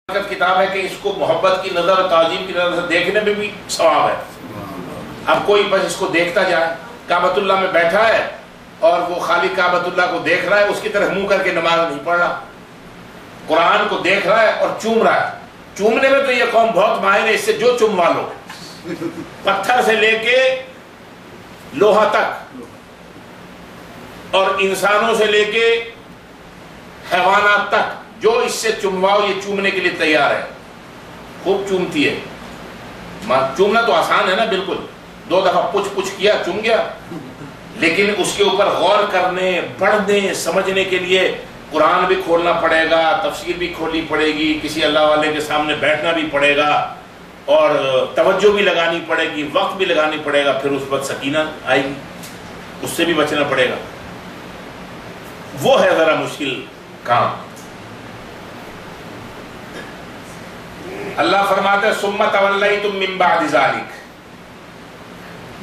کتاب ہے کہ اس کو محبت کی نظر اور تعظیم کی نظر سے دیکھنے میں بھی ثواب ہے. اب کوئی بس اس کو دیکھتا جائے، کعبۃ اللہ میں بیٹھا ہے اور وہ خالی کعبۃ اللہ کو دیکھ رہا ہے، اس کی طرف منہ کر کے نماز نہیں پڑھ رہا، قرآن کو دیکھ رہا ہے اور چوم رہا ہے. چومنے میں تو یہ قوم بہت ماہر ہے، اس سے جو چوموا لو، پتھر سے لے کے لوہا تک اور انسانوں سے لے کے حیوانات تک جو اس سے چومواؤ یہ چومنے کے لیے تیار ہے. خوب چومتی ہے. چومنا تو آسان ہے نا، بالکل 2 دفعہ پچھ کیا چوم گیا، لیکن اس کے اوپر غور کرنے، پڑھنے، سمجھنے کے لیے قرآن بھی کھولنا پڑے گا، تفسیر بھی کھولنی پڑے گی، کسی اللہ والے کے سامنے بیٹھنا بھی پڑے گا اور توجہ بھی لگانی پڑے گی، وقت بھی لگانی پڑے گا. پھر اس وقت سکینہ آئے گی، اس سے بھی بچنا پڑے گا. وہ ہے ذرا مشکل کام. اللہ فرماتا ہے ثم تولیتم من بعد ذلک،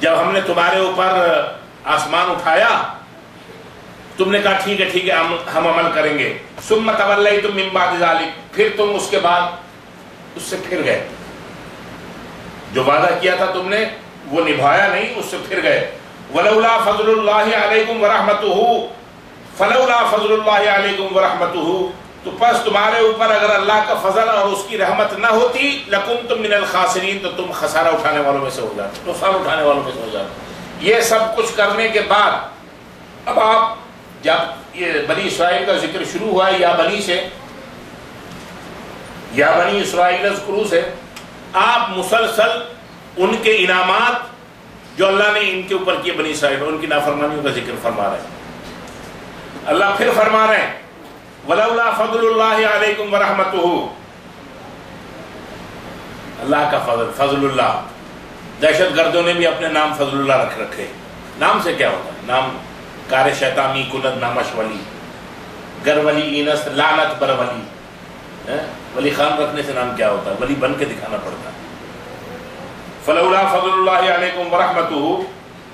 جب ہم نے تمہارے اوپر آسمان اٹھایا تم نے کہا ٹھیک ہے ہم عمل کریں گے. ثم تولیتم من بعد ذلک، پھر تم اس کے بعد اس سے پھر گئے. جو وعدہ کیا تھا تم نے وہ نبھایا نہیں، اس سے پھر گئے. ولولا فضل اللہ علیکم ورحمتہ، فلولا فضل اللہ علیکم ورحمتہ، تو پس تمہارے اوپر اگر اللہ کا فضل اور اس کی رحمت نہ ہوتی لکنتم من الخاسرین، تو تم خسارہ اٹھانے والوں میں سے ہو جاتے، نقصان اٹھانے والوں میں سے ہو جاتے. یہ سب کچھ کرنے کے بعد اب آپ جب یہ بنی اسرائیل کا ذکر شروع ہوا ہے، یا بنی سے، یا بنی اسرائیل اذکروا سے، آپ مسلسل ان کے انعامات جو اللہ نے ان کے اوپر کیے بنی اسرائیل، ان کی نافرمانیوں کا ذکر فرما رہے ہیں. اللہ پھر فرما رہے ہیں ولولا فضل اللہ علیکم ورحمتہ، اللہ کا فضل اللہ. دہشت گردوں نے بھی اپنے نام فضل اللہ رکھ رکھے. نام سے کیا ہوتا ہے؟ نام کار شیطانی کند نامش ولی، گر ولی اینس لعنت بر ولی. ولی خان رکھنے سے نام کیا ہوتا ہے؟ ولی بن کے دکھانا پڑتا ہے. فلولا فضل اللہ علیکم ورحمتہ،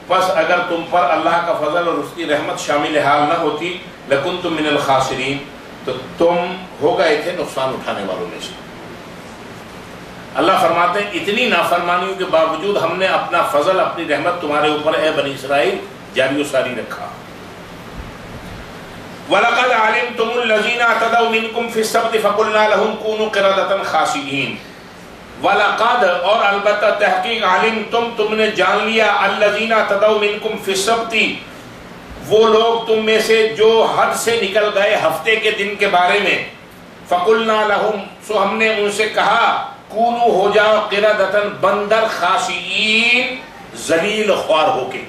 پس اگر تم پر اللہ کا فضل اور اس کی رحمت شامل حال نہ ہوتی لکنتم من الخاسرین، تو تم ہو گئے تھے نقصان اٹھانے والوں میں سے. اللہ فرماتے ہیں اتنی نافرمانیوں کے باوجود ہم نے اپنا فضل، اپنی رحمت تمہارے اوپر اے بنی اسرائیل جاری و ساری رکھا. وَلَقَدْ عَلِمْتُمُ الَّذِينَ اعْتَدَوْا مِنْكُمْ فِي السَّبْتِ فَقُلْنَا لَهُمْ كُونُوا قِرَدَةً خَاسِئِينَ. وَلَقَدْ، اور البتہ تحقیق، عَلِمْتُمْ، تم نے جان لیا، الَّذِينَ اعْتَدَوْا مِنْكُمْ فِي السَّبْتِ، وہ لوگ تم میں سے جو حد سے نکل گئے ہفتے کے دن کے بارے میں. فَقُلْنَا لَهُمْ، سو ہم نے ان سے کہا کونو، ہو جاؤ، قِرَدَةً بندر، خاشعین، ذلیل خوار ہو کے.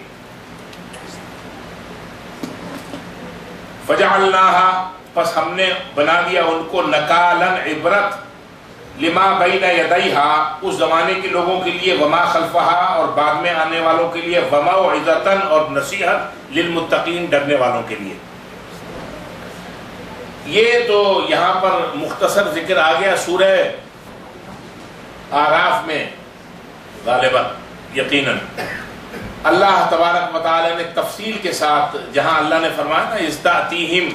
فَجَعَلْنَاهَا، پس ہم نے بنا دیا ان کو نَكَالًا، عبرت، لما بین یدیہا، اس زمانے کے لوگوں کے لیے، وما خلفہا، اور بعد میں آنے والوں کے لیے، وموعظۃ، اور نصیحت، للمتقین، ڈرنے والوں کے لیے. یہ تو یہاں پر مختصر ذکر آ گیا سورہ اعراف میں غالباً، یقیناً. اللہ تبارک و تعالی نے تفصیل کے ساتھ، جہاں اللہ نے فرمایا نا اذ تأتیہم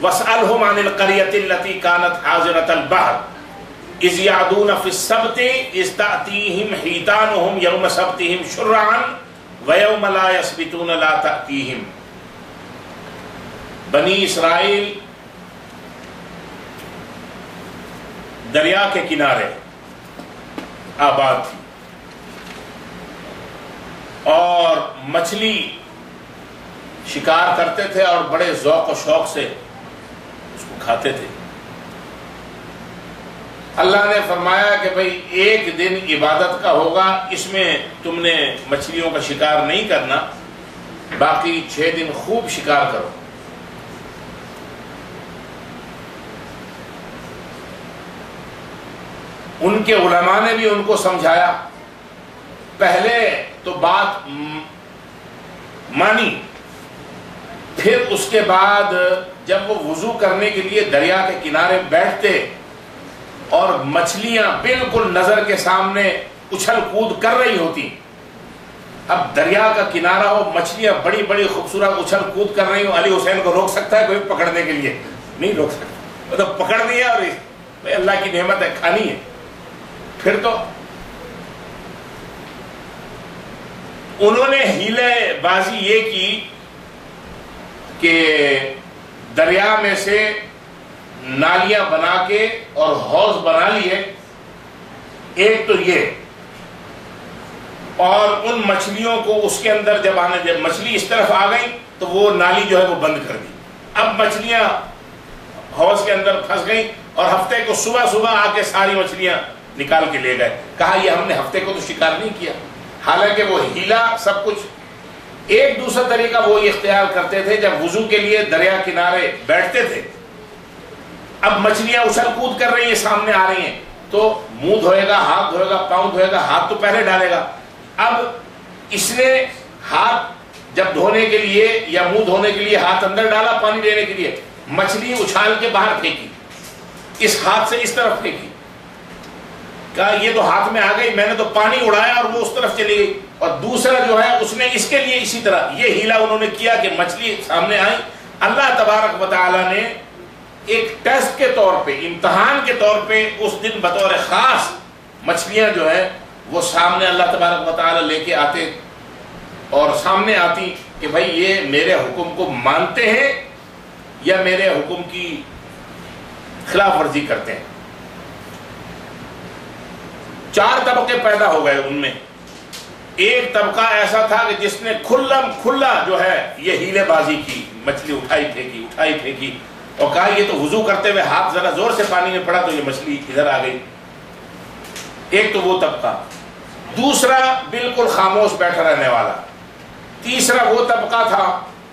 واسألہم عن القریۃ التی کانت حاضرۃ البحر اذ یعدون فی السبت اذ تأتیہم حیتانہم یوم سبتہم شرعا ویوم لا یسبتون لا تأتیہم. بنی اسرائیل دریا کے کنارے آباد تھی اور مچھلی شکار کرتے تھے اور بڑے ذوق و شوق سے اس کو کھاتے تھے. اللہ نے فرمایا کہ بھئی ایک دن عبادت کا ہوگا، اس میں تم نے مچھلیوں کا شکار نہیں کرنا، باقی 6 دن خوب شکار کرو. ان کے علماء نے بھی ان کو سمجھایا. پہلے تو بات مانی، پھر اس کے بعد جب وہ وضو کرنے کے لیے دریا کے کنارے بیٹھتے اور مچھلیاں بالکل نظر کے سامنے اچھل کود کر رہی ہوتی. اب دریا کا کنارہ ہو، مچھلیاں بڑی بڑی خوبصورت اچھل کود کر رہی ہوں، علی حسین کو روک سکتا ہے کوئی پکڑنے کے لیے؟ نہیں روک سکتا. مطلب پکڑ لیا اور بھائی اللہ کی نعمت ہے، کھانی ہے۔ پھر تو انہوں نے ہیلے بازی یہ کی کہ دریا میں سے نالیاں بنا کے اور حوض بنا لیے، ایک تو یہ، اور ان مچھلیوں کو اس کے اندر جب مچھلی اس طرف آ گئی تو وہ نالی جو ہے وہ بند کر دی۔ اب مچھلیاں حوض کے اندر پھنس گئیں اور ہفتے کو صبح صبح آ کے ساری مچھلیاں نکال کے لے گئے۔ کہا یہ ہم نے ہفتے کو تو شکار نہیں کیا، حالانکہ وہ ہیلا سب کچھ۔ ایک دوسرا طریقہ وہ اختیار کرتے تھے، جب وضو کے لیے دریا کنارے بیٹھتے تھے، اب مچھلیاں اچھل کود کر رہی ہیں، سامنے آ رہی ہیں، تو منہ دھوئے گا، ہاتھ دھوئے گا، پاؤں دھوئے گا، ہاتھ تو پہلے ڈالے گا۔ اب اس نے ہاتھ جب دھونے کے لیے یا منہ دھونے کے لیے ہاتھ اندر ڈالا پانی لینے کے لیے، مچھلی اچھال کے باہر پھینکی، اس ہاتھ سے اس طرف پھینکی۔ کہا یہ تو ہاتھ میں آ گئی، میں نے تو پانی اڑایا اور وہ اس طرف چلی گئی۔ اور دوسرا جو ہے اس نے اس کے لیے اسی طرح یہ ہیلا انہوں نے کیا کہ مچھلی سامنے آئی۔ اللہ تبارک و تعالی نے ایک ٹیسٹ کے طور پہ، امتحان کے طور پہ اس دن بطور خاص مچھلیاں جو ہے وہ سامنے اللہ تبارک و تعالی لے کے آتے اور سامنے آتی کہ بھائی یہ میرے حکم کو مانتے ہیں یا میرے حکم کی خلاف ورزی کرتے ہیں۔ 4 طبقے پیدا ہو گئے ان میں۔ ایک طبقہ ایسا تھا کہ جس نے کھلا جو ہے یہ ہیلے بازی کی، مچھلی اٹھائی پھینکی اور کہا یہ تو وضو کرتے ہوئے ہاتھ ذرا زور سے پانی میں پڑا تو یہ مچھلی ادھر آ گئی۔ ایک تو وہ طبقہ، دوسرا بالکل خاموش بیٹھا رہنے والا، تیسرا وہ طبقہ تھا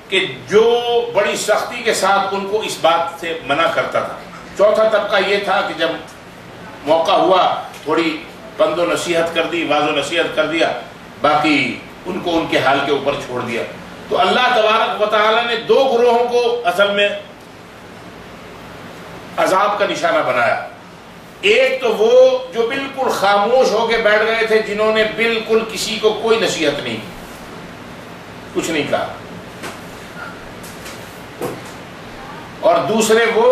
کہ جو بڑی سختی کے ساتھ ان کو اس بات سے منع کرتا تھا، چوتھا طبقہ یہ تھا کہ جب موقع ہوا تھوڑی پند و نصیحت کر دی، واضح و نصیحت کر دیا، باقی ان کو ان کے حال کے اوپر چھوڑ دیا۔ تو اللہ تبارک و تعالی نے 2 گروہوں کو اصل میں عذاب کا نشانہ بنایا۔ ایک تو وہ جو بالکل خاموش ہو کے بیٹھ گئے تھے، جنہوں نے بالکل کسی کو کوئی نصیحت نہیں کی، کچھ نہیں کہا، اور دوسرے وہ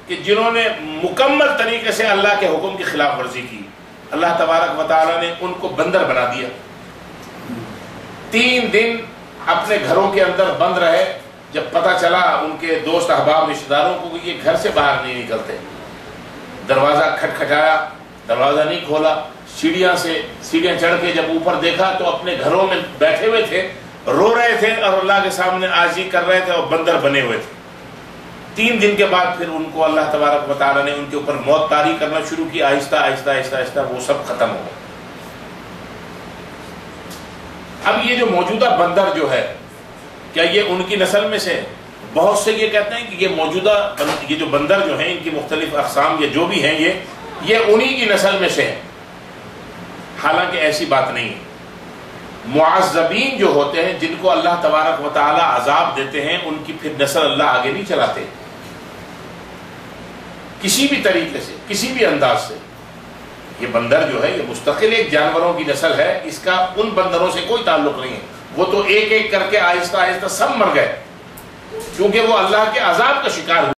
کہ جنہوں نے مکمل طریقے سے اللہ کے حکم کی خلاف ورزی کی۔ اللہ تبارک و تعالیٰ نے ان کو بندر بنا دیا۔ 3 دن اپنے گھروں کے اندر بند رہے۔ جب پتہ چلا ان کے دوست احباب رشتہ داروں کو کہ یہ گھر سے باہر نہیں نکلتے، دروازہ کھٹکھٹایا، دروازہ نہیں کھولا، سیڑھیاں چڑھ کے جب اوپر دیکھا تو اپنے گھروں میں بیٹھے ہوئے تھے، رو رہے تھے اور اللہ کے سامنے عاجزی کر رہے تھے اور بندر بنے ہوئے تھے۔ 3 دن کے بعد پھر ان کو اللہ تبارک و تعالیٰ نے ان کے اوپر موت طاری کرنا شروع کی، آہستہ آہستہ آہستہ آہستہ وہ سب ختم ہو گئے۔ اب یہ جو موجودہ بندر جو ہے، کیا یہ ان کی نسل میں سے؟ بہت سے یہ کہتے ہیں کہ یہ موجودہ یہ جو بندر جو ہیں، ان کی مختلف اقسام یہ جو بھی ہیں یہ انہی کی نسل میں سے ہیں۔ حالانکہ ایسی بات نہیں ہے۔ معذبین جو ہوتے ہیں، جن کو اللہ تبارک و تعالی عذاب دیتے ہیں، ان کی پھر نسل اللہ آگے نہیں چلاتے کسی بھی طریقے سے، کسی بھی انداز سے۔ یہ بندر جو ہے یہ مستقل ایک جانوروں کی نسل ہے، اس کا ان بندروں سے کوئی تعلق نہیں ہے۔ وہ تو ایک ایک کر کے آہستہ آہستہ سب مر گئے، کیونکہ وہ اللہ کے عذاب کا شکار ہوئے۔